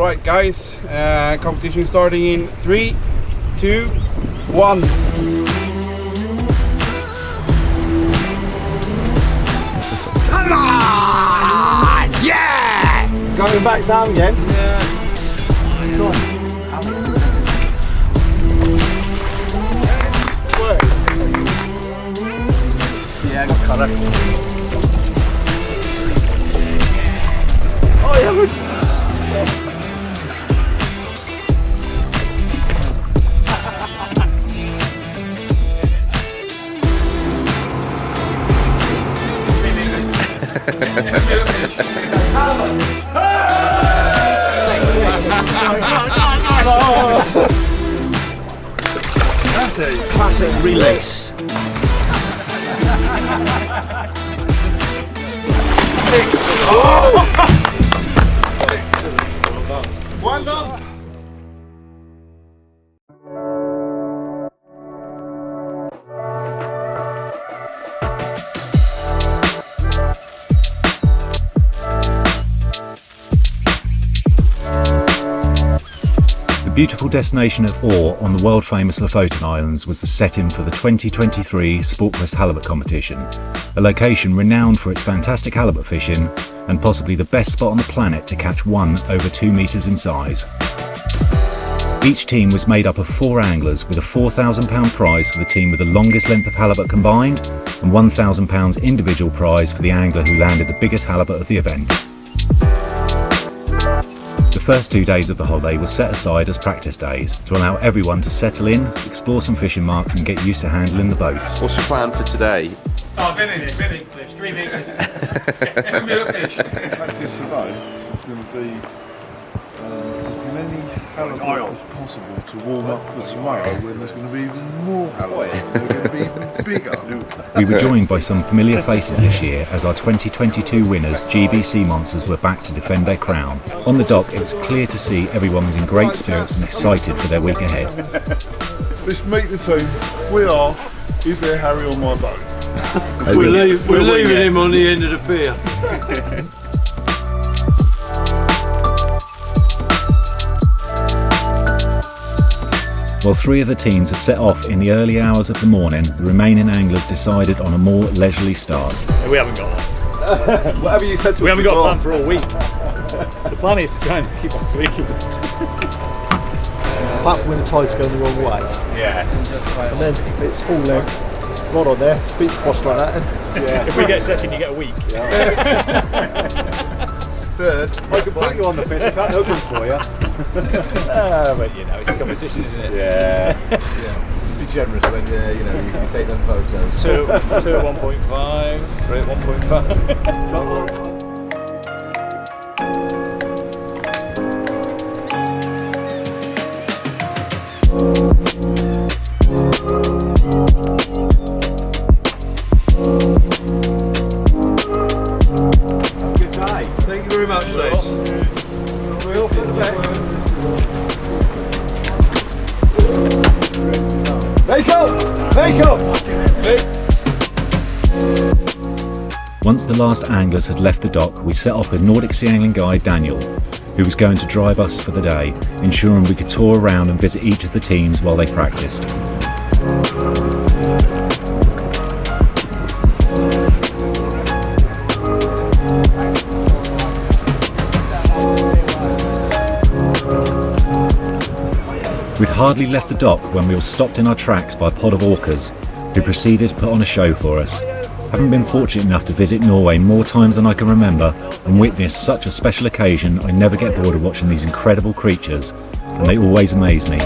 Alright guys, competition starting in 3, 2, 1. Come on! Yeah! Going back down again? Yeah. Come on. Yeah, I got colour. Oh yeah, look! That's a classic release. Well done! The beautiful destination of Åre on the world-famous Lofoten Islands was the setting for the 2023 Sportquest Halibut Competition, a location renowned for its fantastic halibut fishing and possibly the best spot on the planet to catch one over 2 metres in size. Each team was made up of 4 anglers with a £4,000 prize for the team with the longest length of halibut combined and £1,000 individual prize for the angler who landed the biggest halibut of the event. The first 2 days of the holiday were set aside as practice days to allow everyone to settle in, explore some fishing marks and get used to handling the boats. What's your plan for today? So I've been in it, fish, 3 metres. Fish. Practice today is going to be as many halibut as possible to warm up for tomorrow when there's going to be even more halibut. They're going to be even bigger. We were joined by some familiar faces this year as our 2022 winners GBC Monsters were back to defend their crown. On the dock it was clear to see everyone was in great spirits and excited for their week ahead. Let's meet the team. We are Is There Harry on My Boat? We're leaving him on the end of the pier. While 3 of the teams had set off in the early hours of the morning, the remaining anglers decided on a more leisurely start. We haven't got one. Whatever you said to We us haven't got a plan before. for all week. The plan is to try and keep on tweaking it. Apart from when the tide's going the wrong way. Yes. And then it's full length, right on there, beat cross like that. And If we get second, you get a week. Third, I can put you on the fish, I can't open for you. But you know, it's a competition, isn't it? Yeah. Be generous when you take them photos. 2 at 1.5, 3 at 1.5. Thank you very much, Les. We're off to the back. Make up! Make up! Once the last anglers had left the dock, we set off with Nordic Sea Angling guide Daniel, who was going to drive us for the day, ensuring we could tour around and visit each of the teams while they practiced. We'd hardly left the dock when we were stopped in our tracks by a pod of orcas, who proceeded to put on a show for us. Having been fortunate enough to visit Norway more times than I can remember and witness such a special occasion, I never get bored of watching these incredible creatures, and they always amaze me.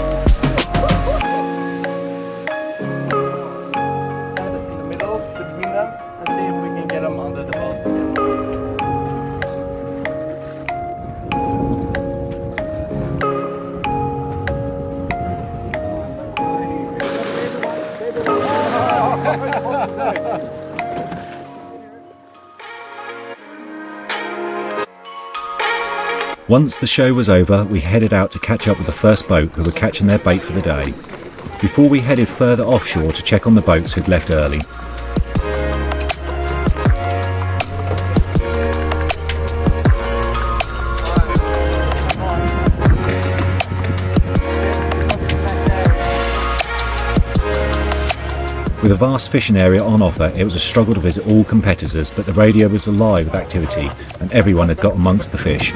Once the show was over, we headed out to catch up with the first boat who were catching their bait for the day, before we headed further offshore to check on the boats who'd left early. With a vast fishing area on offer, it was a struggle to visit all competitors, but the radio was alive with activity and everyone had got amongst the fish.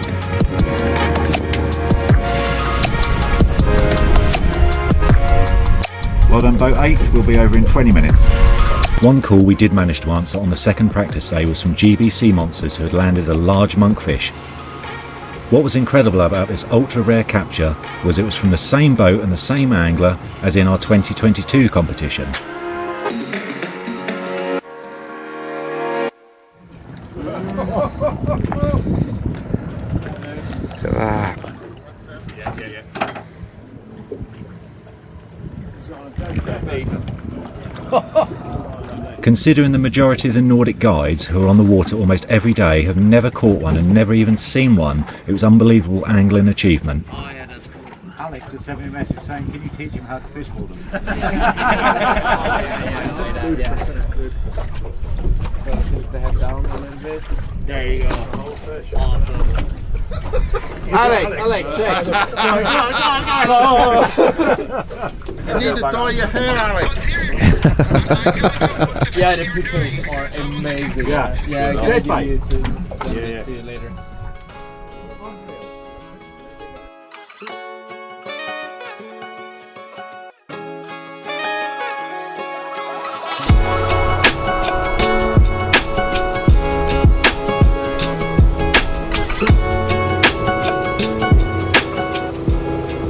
Well done, boat 8, we'll be over in 20 minutes. One call we did manage to answer on the second practice day was from GBC Monsters, who had landed a large monkfish. What was incredible about this ultra rare capture was it was from the same boat and the same angler as in our 2022 competition. Considering the majority of the Nordic guides who are on the water almost every day have never caught one and never even seen one, it was unbelievable angling achievement. Oh yeah, that's cool. Alex just sent me a message saying, can you teach him how to fish for them? Yeah. So keep the head down a little bit. There you go. Awesome. Alex, check. You need to dye your hair, Alex. Yeah, the pictures are amazing. Yeah, I'm gonna give you to you later.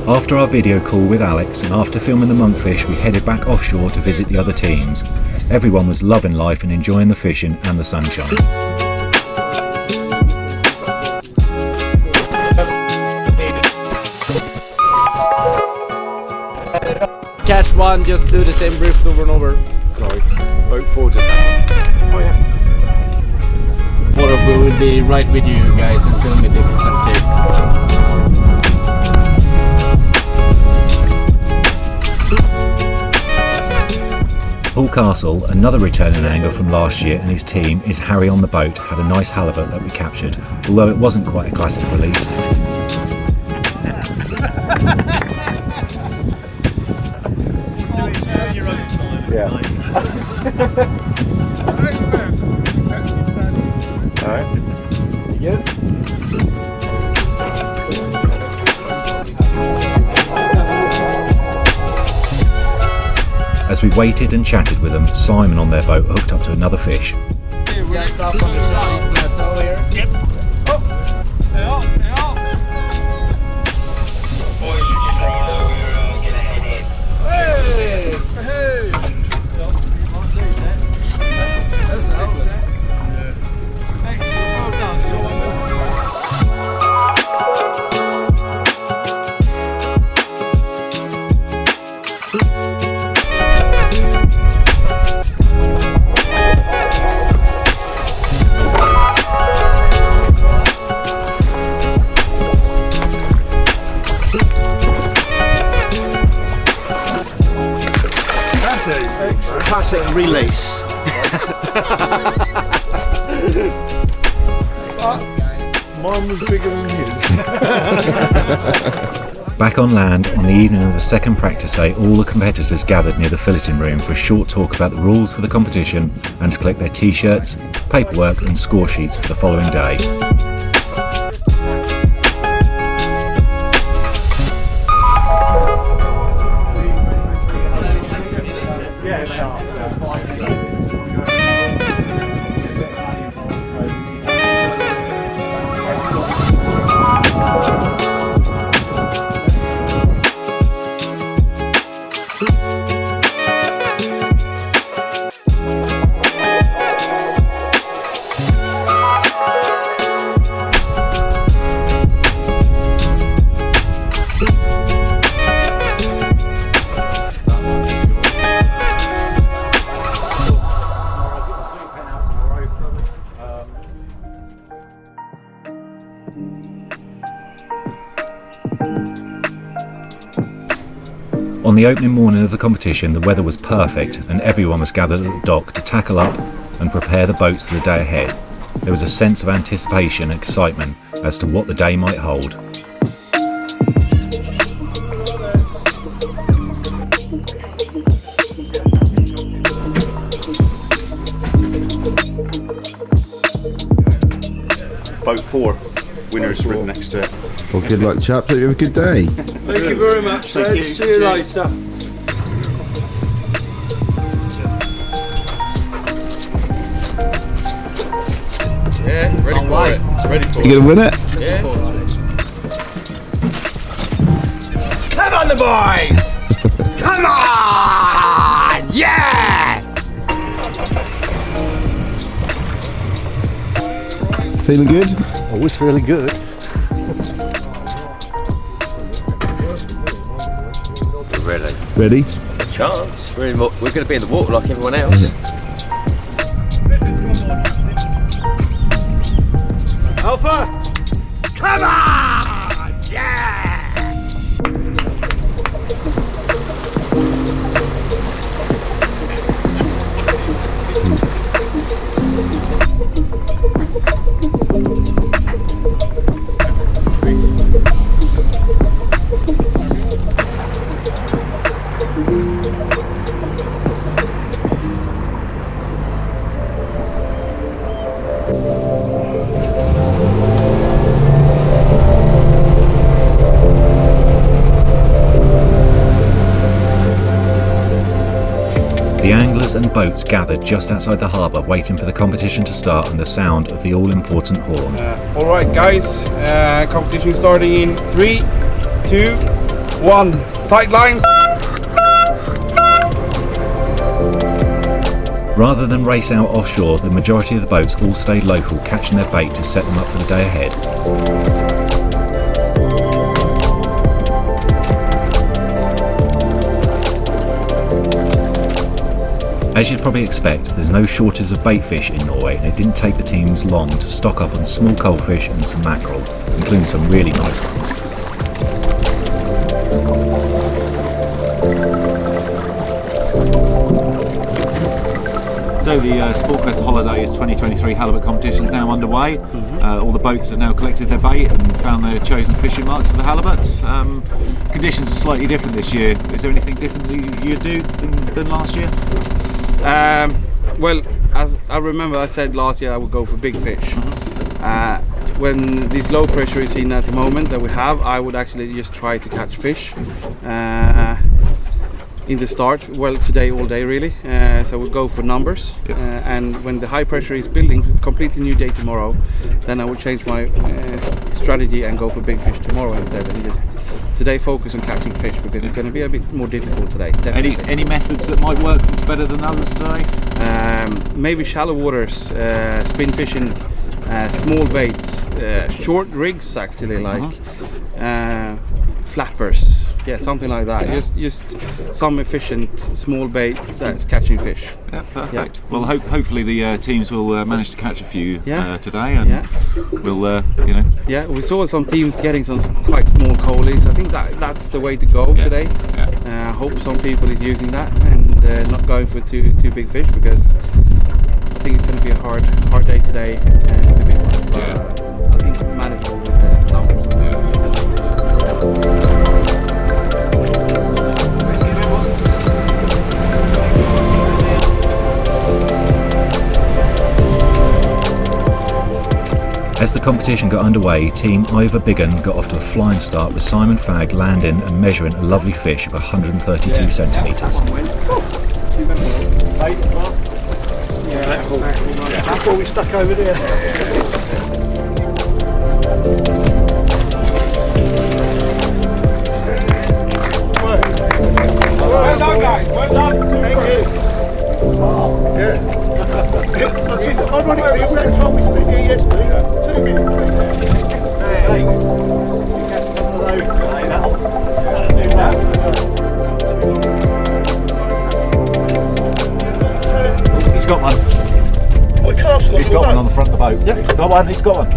After our video call with Alex and after filming the monkfish, we headed back offshore to visit the other teams. Everyone was loving life and enjoying the fishing and the sunshine. Catch one, just do the same drift over and over. Sorry. Boat 4 just happened. Oh yeah. Water will be right with you guys and film it if it's okay. Paul Castle, another returning angler from last year, and his team is Harry on the boat, had a nice halibut that we captured, although it wasn't quite a classic release. Yeah. Alright. You good? As we waited and chatted with them, Simon on their boat hooked up to another fish. Just off on the shot plateau here. Yep. Oh. Hey! Hey! Classic release. Mine was bigger than his. Back on land, on the evening of the second practice day, all the competitors gathered near the filleting room for a short talk about the rules for the competition and to collect their t-shirts, paperwork and score sheets for the following day. On the opening morning of the competition, the weather was perfect and everyone was gathered at the dock to tackle up and prepare the boats for the day ahead. There was a sense of anticipation and excitement as to what the day might hold. boat 4 winners written next to it. Well, good luck, chaps. Hope you have a good day. Thank you very much, Thank lads. you. See you later. Yeah, ready for it. Ready for You gonna win it? Yeah. Come on, the boy! Come on! Yeah! Feeling good? Always feeling good. Ready? Ready? Chance. We're going to be in the water like everyone else. Alpha! Come on! Yeah! The anglers and boats gathered just outside the harbour waiting for the competition to start and the sound of the all-important horn. Alright guys, competition starting in 3, 2, 1. Tight lines! Rather than race out offshore, the majority of the boats all stayed local, catching their bait to set them up for the day ahead. As you'd probably expect, there's no shortage of bait fish in Norway, and it didn't take the teams long to stock up on small coalfish and some mackerel, including some really nice ones. So the Sportquest Holidays 2023 Halibut Competition is now underway. All the boats have now collected their bait and found their chosen fishing marks for the halibuts. Conditions are slightly different this year. Is there anything different you do than last year? Well, as I remember I said last year I would go for big fish. When this low pressure is in at the moment that we have, I would actually just try to catch fish in the start. Well, today all day really, so we'll go for numbers. And when the high pressure is building, completely new day tomorrow, then I will change my strategy and go for big fish tomorrow instead, and just today focus on catching fish because it's going to be a bit more difficult today. Definitely. Any methods that might work better than others today? Maybe shallow waters, spin fishing, small baits, short rigs actually, like flappers, yeah, something like that. Just some efficient small bait that's catching fish. Yeah, perfect. Well, hopefully the teams will manage to catch a few today, and we'll, you know. Yeah, we saw some teams getting some quite small coalies. I think that's the way to go today. I hope some people is using that and not going for too big fish, because I think it's going to be a hard day today with the big ones. But I think manageable with the numbers. As the competition got underway, Team Ivor Biggen got off to a flying start with Simon Fagg landing and measuring a lovely fish of 132 centimetres. That's what we stuck over there. Well done, guys. Well done. Thank you. Yeah. I think I'd run it all that time we spent here yesterday. 2 minutes. Thanks. You catch a couple of those today, that'll do that. He's got one. He's got one on the front of the boat. Yep, got one. He's got one.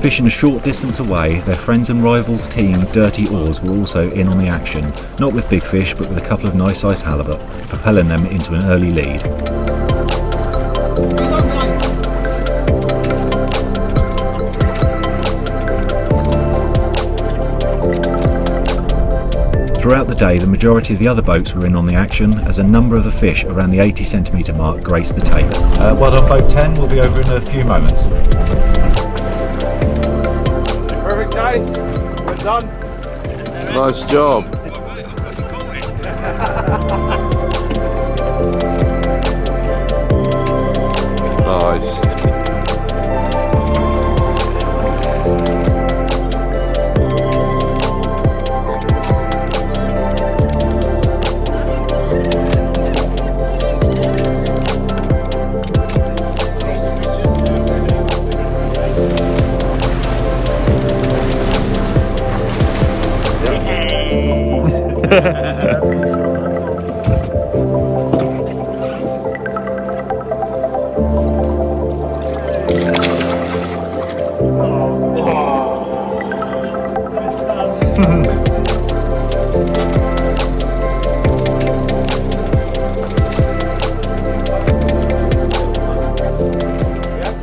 Fishing a short distance away, their friends and rivals team Dirty Oars were also in on the action, not with big fish but with a couple of nice sized halibut, propelling them into an early lead. Throughout the day, the majority of the other boats were in on the action, as a number of the fish around the 80 centimetre mark graced the tape. Well done, boat 10. We'll be over in a few moments. guys. Well done. Nice job. Nice.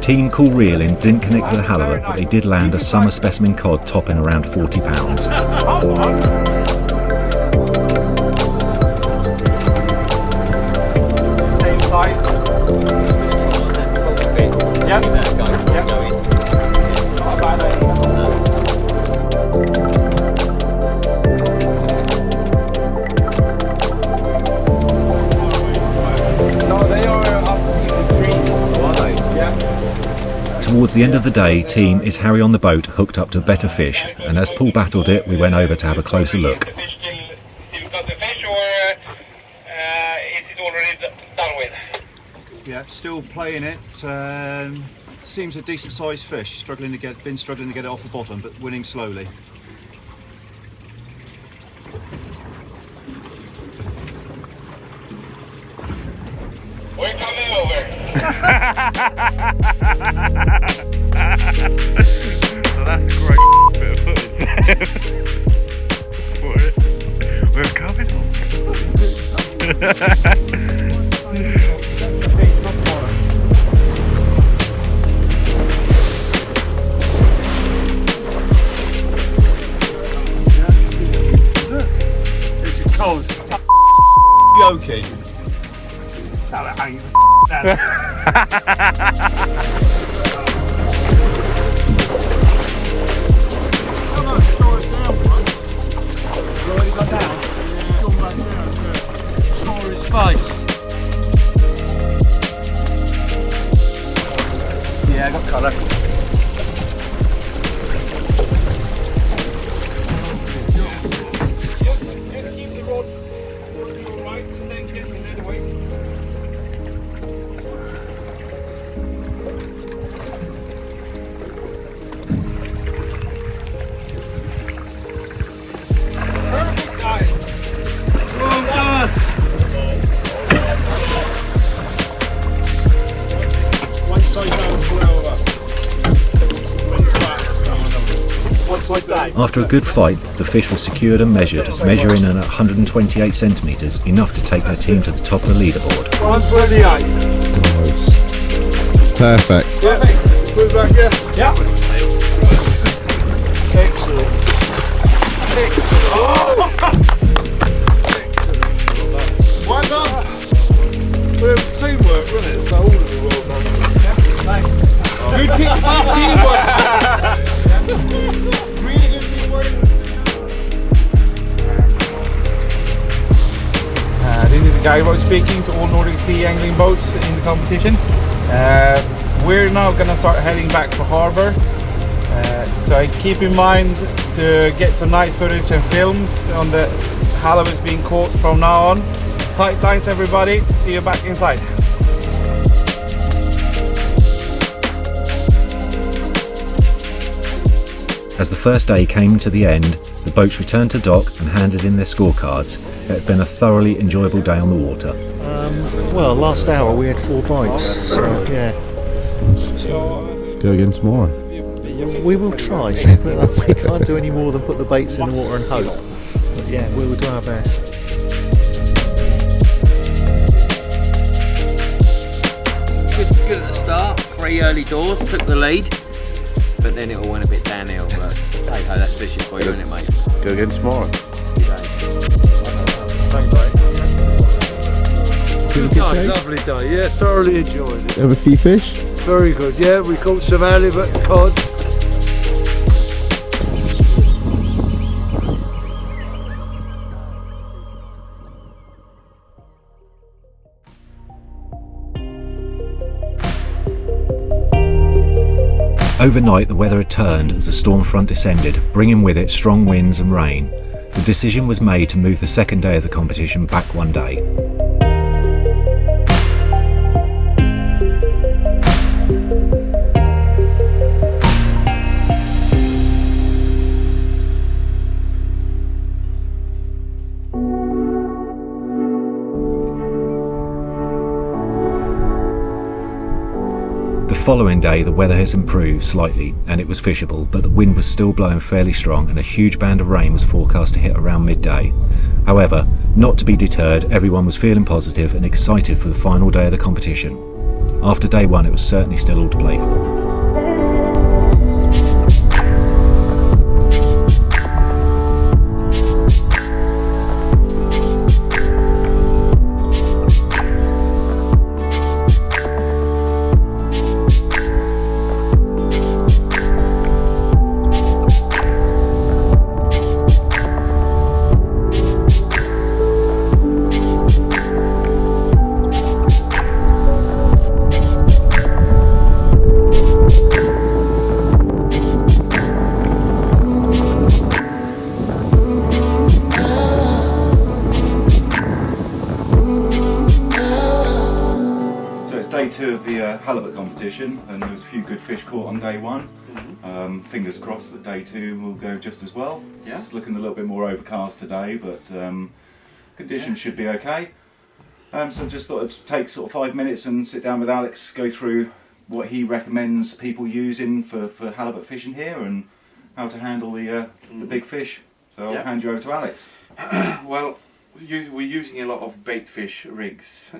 Team Cool Reeling didn't connect with a halibut, but they did land a summer specimen cod topping around 40 pounds. Same size. Yep. Yep. Not a bad idea. No, they are up in the stream. Why? Yeah. Towards the end of the day, Team Is Harry on the boat hooked up to better fish, and as Paul battled it, we went over to have a closer look. Still got the fish, or is it already done with? Yeah, still playing it. Seems a decent sized fish. Been struggling to get it off the bottom, but winning slowly. We're coming over. Well, that's a great bit of footage there. We're coming This is cold. Joking. Now that ain't Yeah, I got colour. Just keep the rod right and then get the net away. Perfect, guys. Well done. one side down, pull over. One side down. After a good fight, the fish was secured and measured, measuring in at 128 centimetres, enough to take their team to the top of the leaderboard. 128. Perfect. Perfect. Put it back here. Yeah. Excellent. Excellent. Oh. Well done. Well, it was teamwork, wasn't it? So all of it well done. Thanks. Good teamwork. Really good teamwork. This is Guy speaking to all Nordic Sea angling boats in the competition. We're now going to start heading back for harbour. So keep in mind to get some nice footage and films on the halibuts being caught from now on. Tight lines, everybody. See you back inside. As the first day came to the end, the boats returned to dock and handed in their scorecards. It had been a thoroughly enjoyable day on the water. Well, last hour we had 4 bites, so yeah. Go again tomorrow. We will try. We can't do any more than put the baits in the water and hope. But yeah, we will do our best. Good at the start, 3 early doors, took the lead, but then it all went a bit downhill. But hey ho, that's fishing for you, isn't it, mate? Go again tomorrow. Nice, lovely day. Yeah, thoroughly enjoyed it. Have a few fish? Very good. Yeah, we caught some halibut, cod. Overnight, the weather had turned as the storm front descended, bringing with it strong winds and rain. The decision was made to move the second day of the competition back one day. The following day the weather has improved slightly and it was fishable, but the wind was still blowing fairly strong and a huge band of rain was forecast to hit around midday. However, not to be deterred, everyone was feeling positive and excited for the final day of the competition. After day one it was certainly still all to play for. Day two of the halibut competition, and there was a few good fish caught on day one. Fingers crossed that day two will go just as well. Yeah. It's looking a little bit more overcast today, but conditions should be okay. So just thought I'd take sort of 5 minutes and sit down with Alex, go through what he recommends people using for halibut fishing here and how to handle the big fish. So I'll hand you over to Alex. Well, we're using a lot of bait fish rigs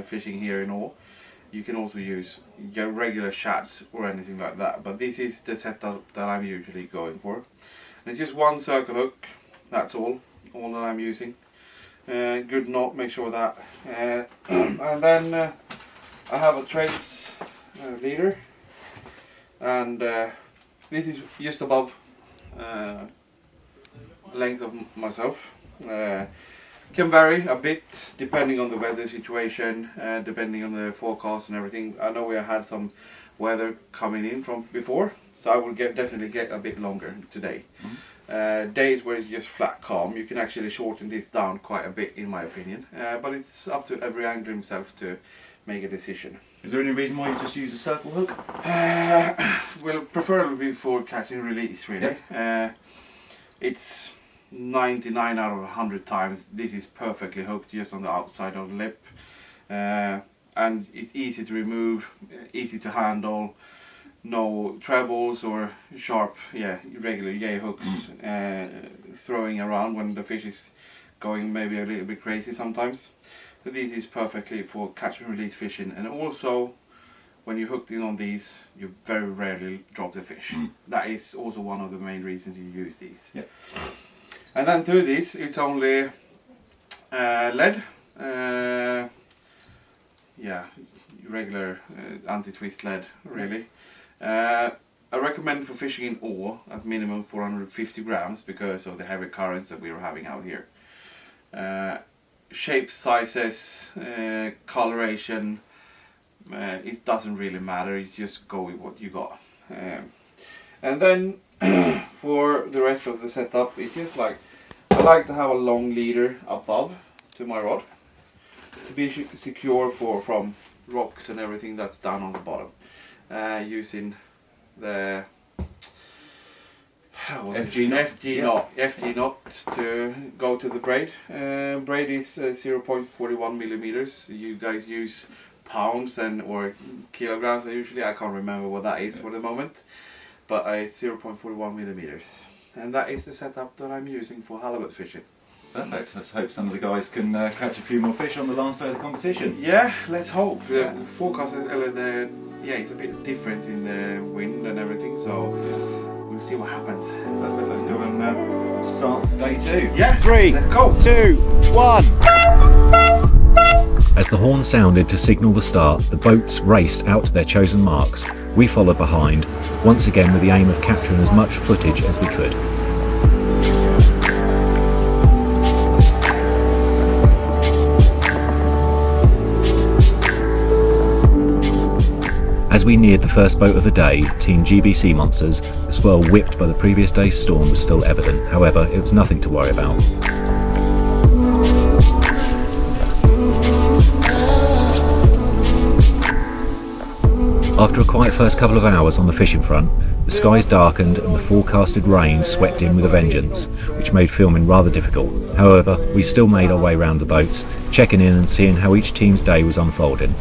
fishing here in Åre. You can also use your regular shads or anything like that, but this is the setup that I'm usually going for. And it's just one circle hook, that's all that I'm using. Good knot, make sure that. And then I have a trace leader, and this is just above length of myself. Can vary a bit depending on the weather situation, depending on the forecast and everything. I know we had some weather coming in from before, so I will definitely get a bit longer today. Days where it's just flat calm, you can actually shorten this down quite a bit in my opinion, but it's up to every angler himself to make a decision. Is there any reason why you just use a circle hook? Well, preferably for catch and release really. It's 99 out of 100 times this is perfectly hooked just on the outside of the lip, and it's easy to remove, easy to handle, no trebles or sharp regular yay hooks throwing around when the fish is going maybe a little bit crazy sometimes. So this is perfectly for catch and release fishing, and also when you're hooked in on these you very rarely drop the fish. That is also one of the main reasons you use these. And then to this, it's only lead, regular anti-twist lead really. I recommend for fishing in Åre at minimum 450 grams because of the heavy currents that we are having out here. Shape, sizes, coloration, it doesn't really matter, you just go with what you got. And then for the rest of the setup, it's just like I like to have a long leader above to my rod to be secure from rocks and everything that's down on the bottom. Using the FG knot to go to the braid. Braid is 0.41 millimeters. You guys use pounds or kilograms usually. I can't remember what that is for the moment, but it's 0.41 millimeters. And that is the setup that I'm using for halibut fishing. Perfect. Let's hope some of the guys can catch a few more fish on the last day of the competition. Yeah, let's hope. The forecast it's a bit of difference in the wind and everything, so we'll see what happens. Perfect. Let's go and start day two. Yeah, 3, let's go. 2, 1. As the horn sounded to signal the start, the boats raced out to their chosen marks. We followed behind, once again with the aim of capturing as much footage as we could. As we neared the first boat of the day, Team GBC Monsters, the swell whipped by the previous day's storm was still evident. However, it was nothing to worry about. After a quiet first couple of hours on the fishing front, the skies darkened and the forecasted rain swept in with a vengeance, which made filming rather difficult. However, we still made our way round the boats, checking in and seeing how each team's day was unfolding.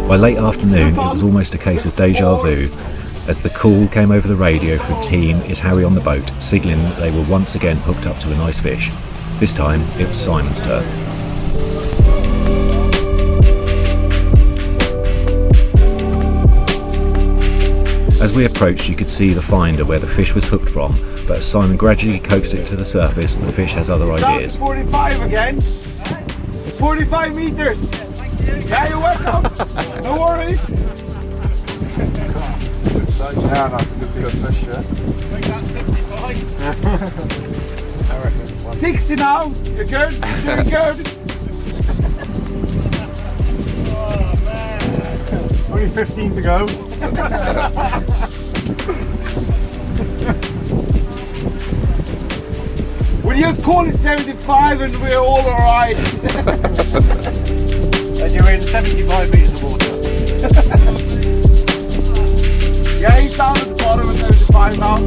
By late afternoon, it was almost a case of deja vu, as the call came over the radio for Team Is Harry on the Boat, signalling that they were once again hooked up to a nice fish. This time, it was Simon's turn. As we approached, you could see the finder where the fish was hooked from, but as Simon gradually coaxed it to the surface, the fish has other ideas. 45 again. 45 meters. Yeah, you're welcome. No worries. Yeah, that's a good fish, yeah. 60 now. You're good. You're doing good. Oh, man. Only 15 to go. We just call it 75 and we're all alright. And you're in 75 metres of water. Yeah, he's down at the bottom at 75 now.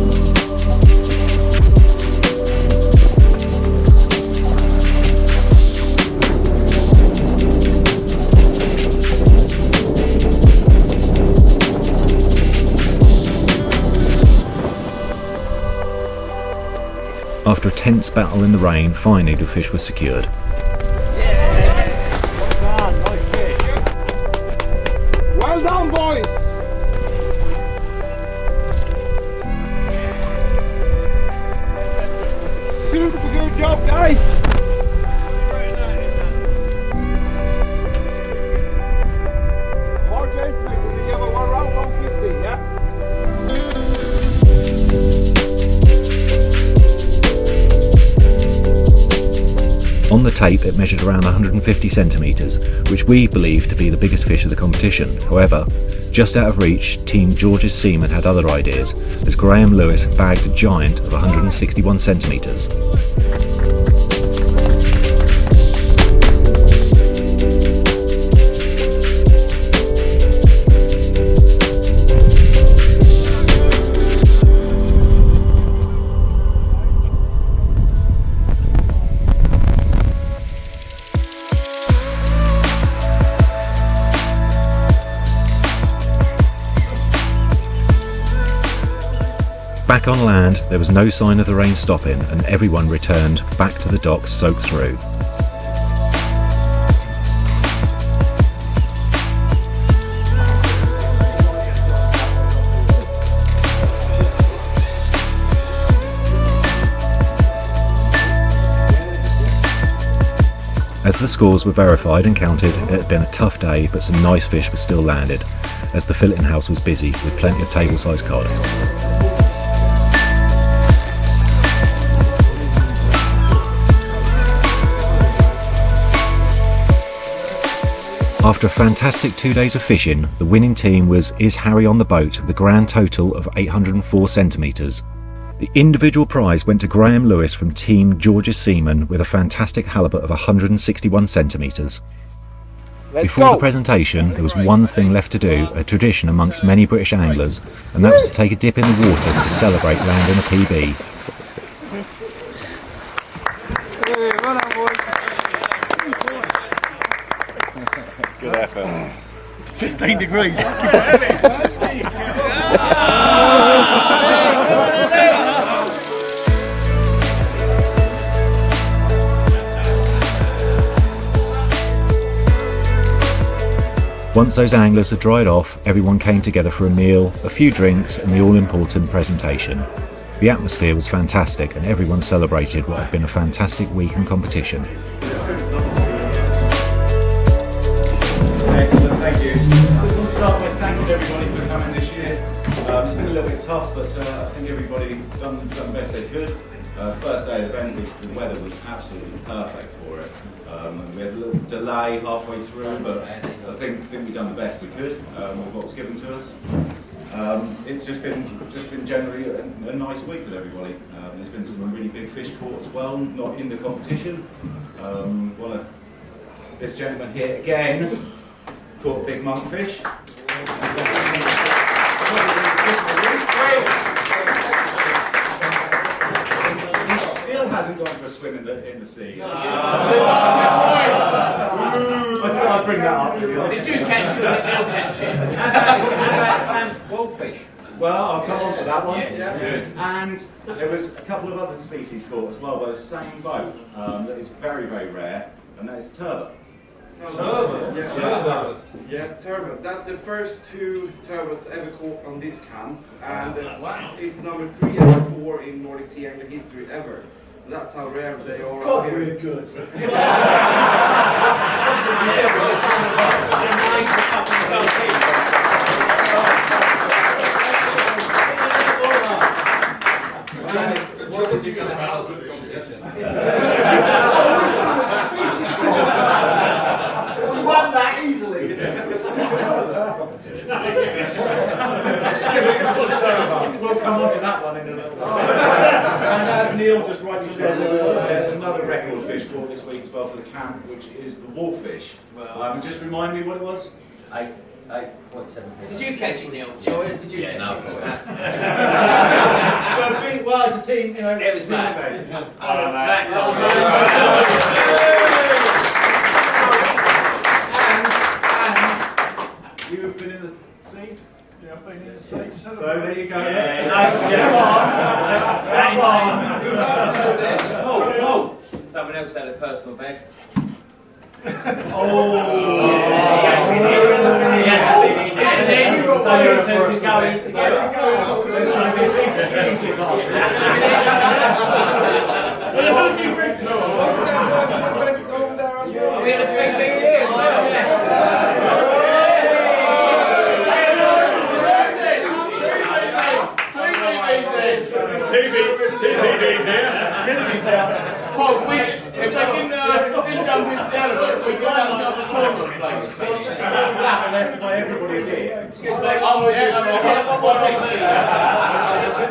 After a tense battle in the rain, finally the fish was secured. Well done, boys! Super good job, guys! Hard estimate, we give it around 150, yeah? On the tape it measured around 150 centimetres, which we believe to be the biggest fish of the competition. However, just out of reach, Team George's Seaman had other ideas, as Graham Lewis had bagged a giant of 161 centimetres. Back on land, there was no sign of the rain stopping and everyone returned back to the docks soaked through. As the scores were verified and counted, it had been a tough day, but some nice fish were still landed, as the filleting house was busy with plenty of table-sized cod. After a fantastic 2 days of fishing, the winning team was Is Harry on the Boat with a grand total of 804 centimetres. The individual prize went to Graham Lewis from Team George's Seaman with a fantastic halibut of 161 centimetres. Before the presentation, there was one thing left to do, a tradition amongst many British anglers, and that was to take a dip in the water to celebrate landing a PB. Good effort. 15 degrees. Once those anglers had dried off, everyone came together for a meal, a few drinks and the all-important presentation. The atmosphere was fantastic and everyone celebrated what had been a fantastic week in competition. Excellent, thank you. I just want to start by thanking everybody for coming this year. It's been a little bit tough, but I think everybody done the best they could. First day of the event, the weather was absolutely perfect for it. We had a little delay halfway through, but I think we've done the best we could with what was given to us. It's just been generally a nice week with everybody. There's been some really big fish caught as well, not in the competition. This gentleman here again caught a big monkfish. He still hasn't gone for a swim in the sea. I thought I'd bring that up. Did you catch it or did Neil catch it? Goldfish. Well, I'll come on to that one. Yeah. And there was a couple of other species caught as well by the same boat that is very, very rare, and that is turbot. Yeah, turbot. That's the first 2 turbots ever caught on this camp, and it's number 3 and 4 in Nordic Sea angler history ever. That's how rare they are. God, we're good. What did you get about with this year? We won that easily. We'll come on to that one in a little while. And as Neil just rightly said, there was another record fish caught this week as well for the camp, which is the wolffish. Just remind me what it was? 8.7. Did you catch it, Neil? Sure, did you catch it? So, well, as a team, you know, it was team Matt. event. And you've been in the sea? Yeah, I've been in the sea. So there you go. Oh, someone else had a personal best. So you're two going together. There's going to be a big exclusive We had a big year as well, yes. If they didn't jump in together, we could have jump the tournament players. It's all that and left by everybody here. It's like, oh yeah, what PB?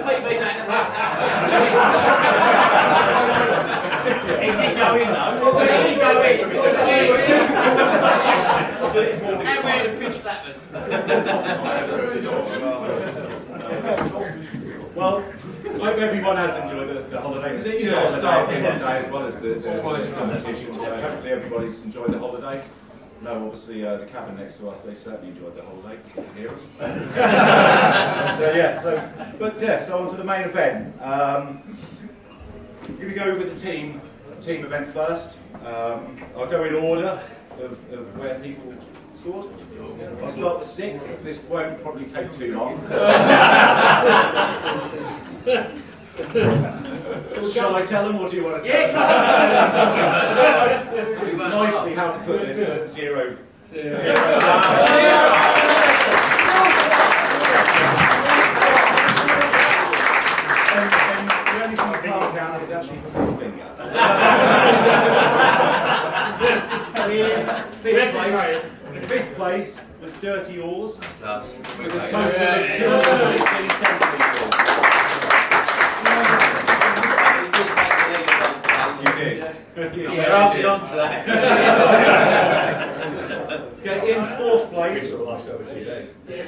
PB that. He did go in though. He did go in. And we had a fish flappers. Well, I hope everyone has enjoyed the holiday, because it is a holiday as well as the competition, so hopefully everybody's enjoyed the holiday. No, obviously the cabin next to us, they certainly enjoyed the holiday, because you can hear them. So on to the main event. I'm going to go with the team event first. I'll go in order of where people scored. I'll start with 6th. This won't probably take too long. Shall I tell them, or do you want to tell them? Nicely how to put this, but 0. And the only thing I can't count is actually for his fingers. In 5th place was Dirty Oars with a total of 216 centimetres. You did. We're holding on to that. Okay, in 4th place,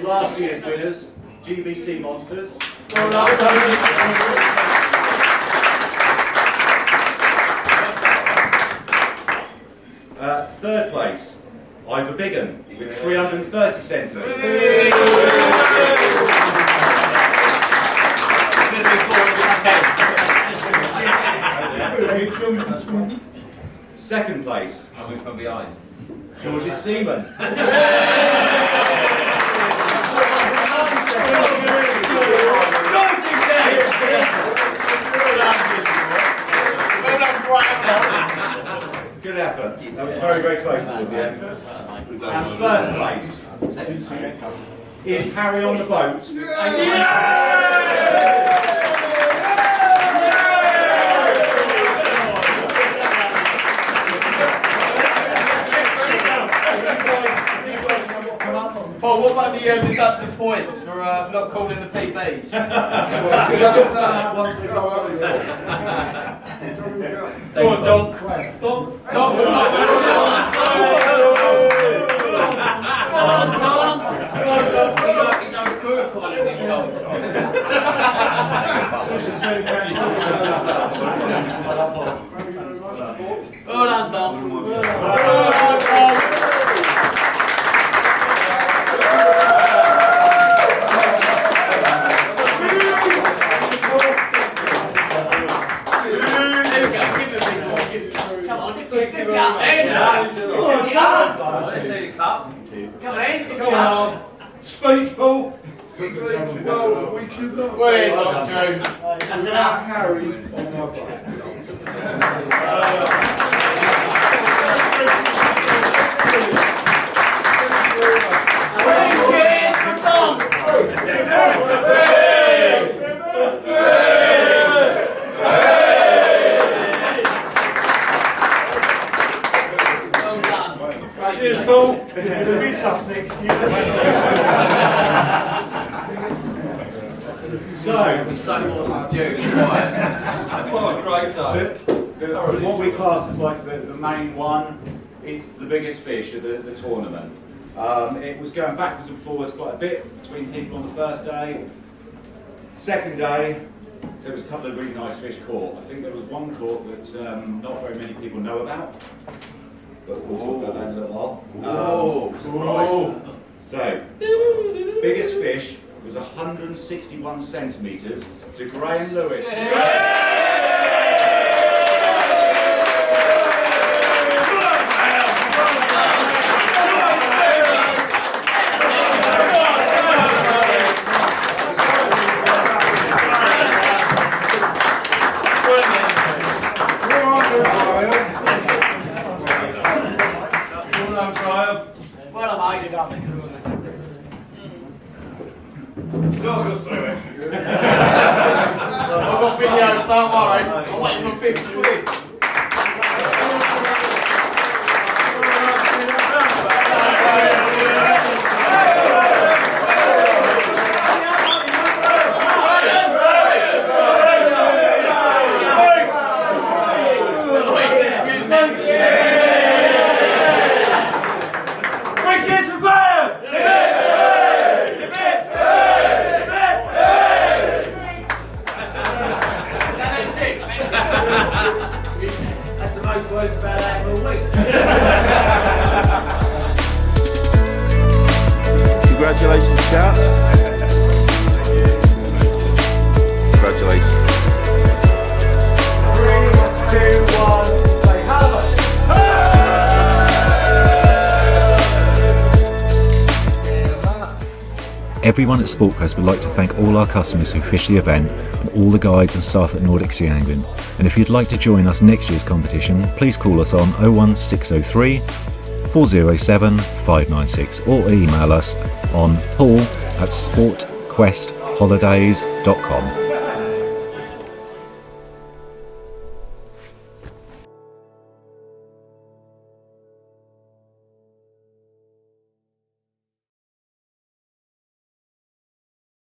last year's winners, GBC Monsters. 3rd place, Ivor Biggin with 330 centimetres. Second place. Coming from behind. George's Seaman. Good effort. That was very, very close towards the end. And first place is Harry on the boat. Paul, what about the deducted points for not calling the PBs? We'll talk about that once they go over there. Go on, Don. Come on. Speech, Paul. Well, we should not. Wait, Joe. That's enough. Harry on my boat. Cheers for Tom. Cheers, Paul. It'll be sus next year. So, What a great day. what we class as like the main one, it's the biggest fish of the tournament. It was going backwards and forwards quite a bit between people on the first day. Second day, there was a couple of really nice fish caught. I think there was one caught that not very many people know about, but we'll talk about that in a little while. So, biggest fish was 161 centimetres to Graham Lewis. I've got videos, don't worry. I'm waiting for 50 quid. That's the most words about that in a week. Congratulations, chaps. Congratulations. 3, 2, 1, say halibut. Everyone at Sportquest would like to thank all our customers who fish the event and all the guides and staff at Nordic Sea Angling. And if you'd like to join us next year's competition, please call us on 01603 407 596 or email us on paul@sportquestholidays.com.